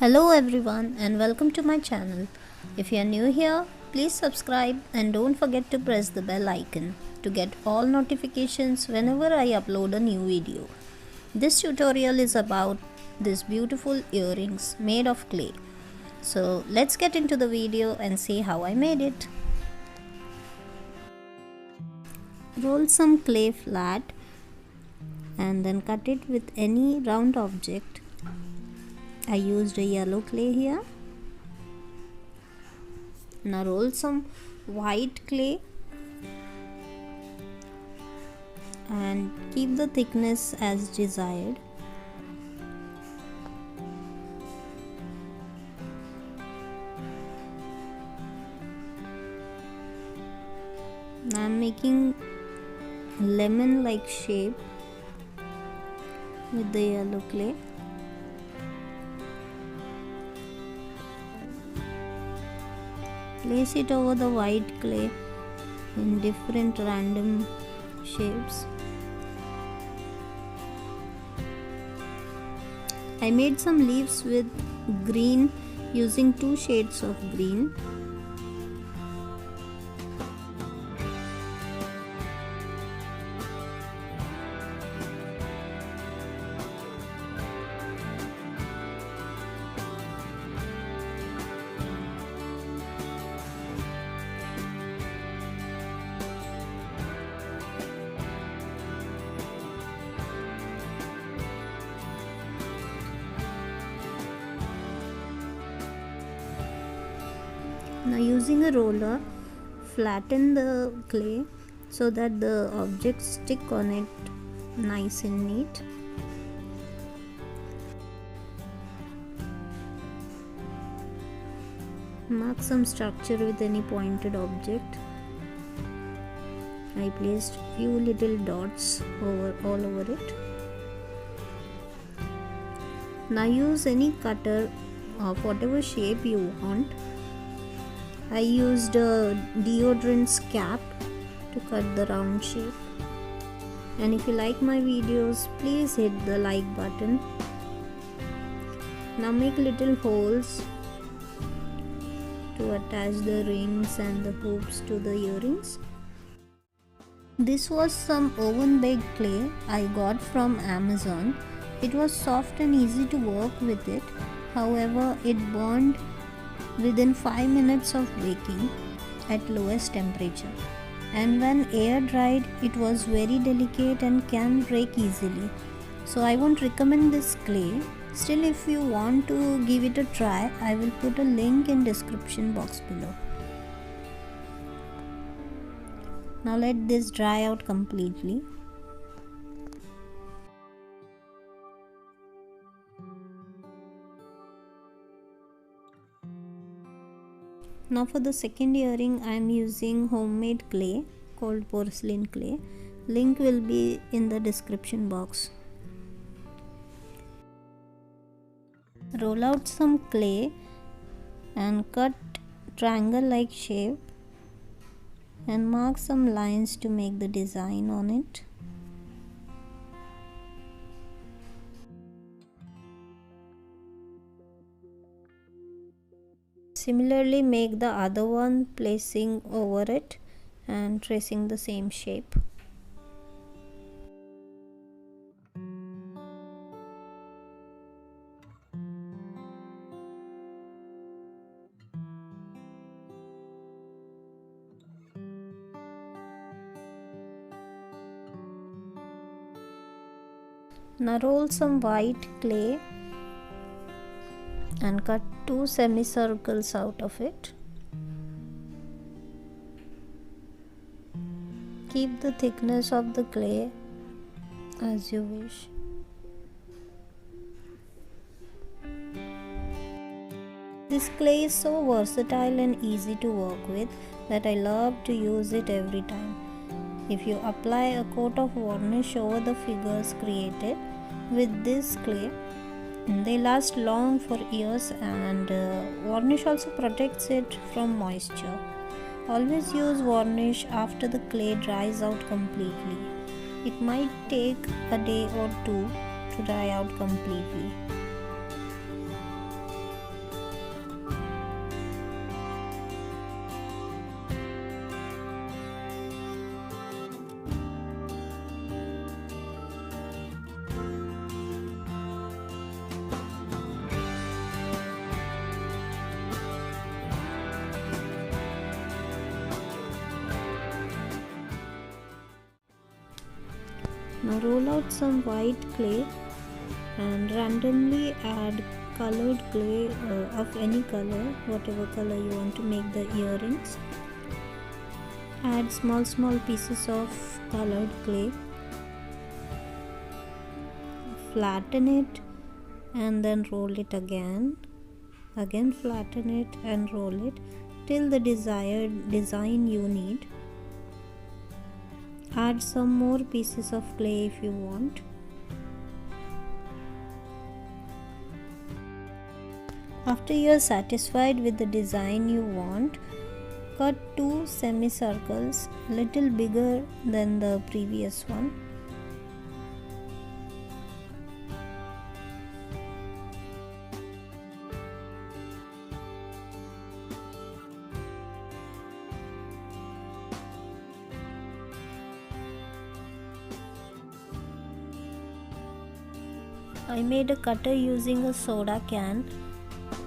Hello everyone and welcome to my channel. If you are new here, please subscribe and don't forget to press the bell icon to get all notifications whenever I upload a new video. This tutorial is about these beautiful earrings made of clay. So let's get into the video and see how I made it. Roll some clay flat and then cut it with any round object. I used a yellow clay here. Now roll some white clay and keep the thickness as desired. Now I'm making lemon like shape with the yellow clay. Place it over the white clay in different random shapes. I made some leaves with green using 2 shades of green. Now using a roller, flatten the clay so that the objects stick on it nice and neat. Mark some structure with any pointed object. I placed few little dots all over it. Now use any cutter of whatever shape you want. I used a deodorant's cap to cut the round shape. And if you like my videos, please hit the like button. Now make little holes to attach the rings and the hoops to the earrings. This was some oven baked clay I got from Amazon. It was soft and easy to work with it. However, it burned within 5 minutes of baking at lowest temperature, and when air dried it was very delicate and can break easily, so I won't recommend this clay. Still, if you want to give it a try, I will put a link in description box below. Now let this dry out completely. Now for the second earring, I am using homemade clay called porcelain clay. Link will be in the description box. Roll out some clay and cut triangle like shape and mark some lines to make the design on it. Similarly, make the other one, placing over it and tracing the same shape. Now roll some white clay and cut 2 semicircles out of it. Keep the thickness of the clay as you wish. This clay is so versatile and easy to work with that I love to use it every time. If you apply a coat of varnish over the figures created with this clay, they last long for years, and varnish also protects it from moisture. Always use varnish after the clay dries out completely. It might take a day or two to dry out completely. Now roll out some white clay and randomly add colored clay of any color, whatever color you want to make the earrings. Add small pieces of colored clay, flatten it and then roll it again flatten it and roll it till the desired design you need. Add some more pieces of clay if you want. After you are satisfied with the design you want, cut 2 semicircles little bigger than the previous one. I made a cutter using a soda can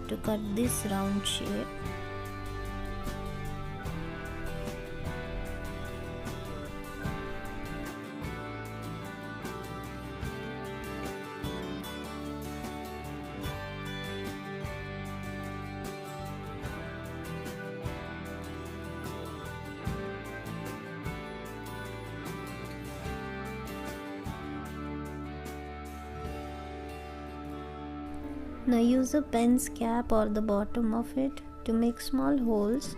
to cut this round shape. Now use a pen's cap or the bottom of it to make small holes.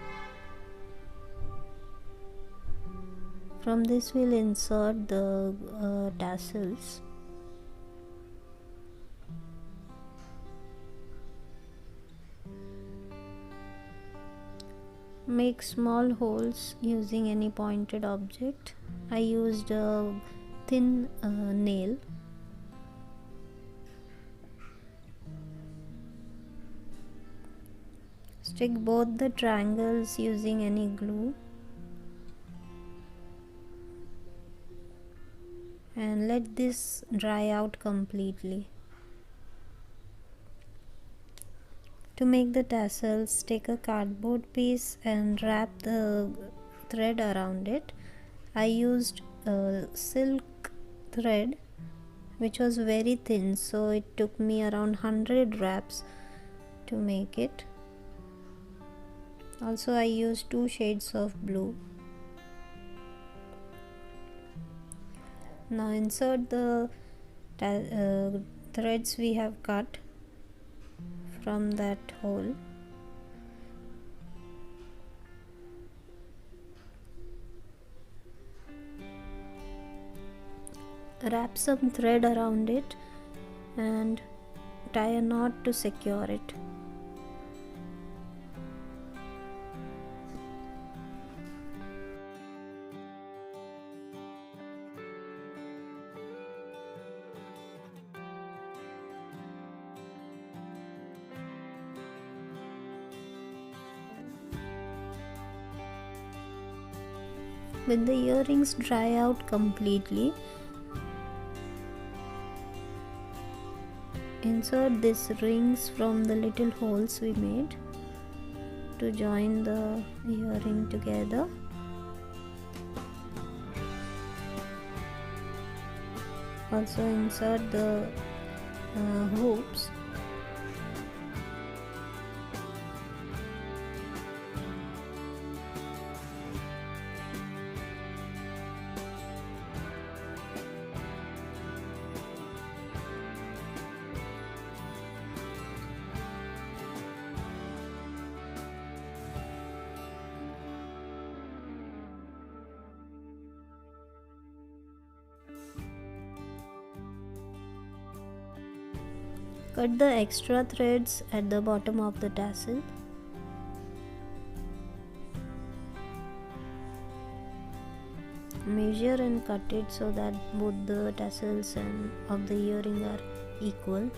From this we'll insert the tassels. Make small holes using any pointed object. I used a thin nail. Stick both the triangles using any glue and let this dry out completely. To make the tassels, take a cardboard piece and wrap the thread around it. I used silk thread which was very thin, so it took me around 100 wraps to make it. Also I used 2 shades of blue. Now insert the threads we have cut from that hole. Wrap some thread around it and tie a knot to secure it. When the earrings dry out completely, insert these rings from the little holes we made to join the earring together. Also insert the hoops. Cut the extra threads at the bottom of the tassel. Measure and cut it so that both the tassels and of the earring are equal.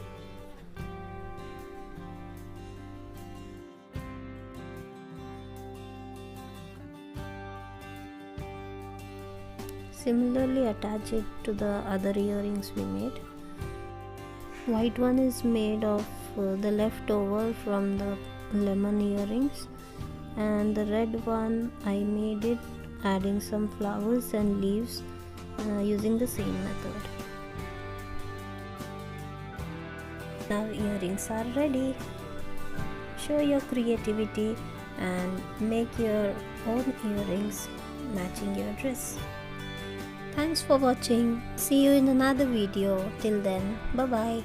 Similarly attach it to the other earrings we made. White one is made of the leftover from the lemon earrings, and the red one I made it adding some flowers and leaves using the same method. Now earrings are ready. Show your creativity and make your own earrings matching your dress. Thanks for watching. See you in another video. Till then, bye bye.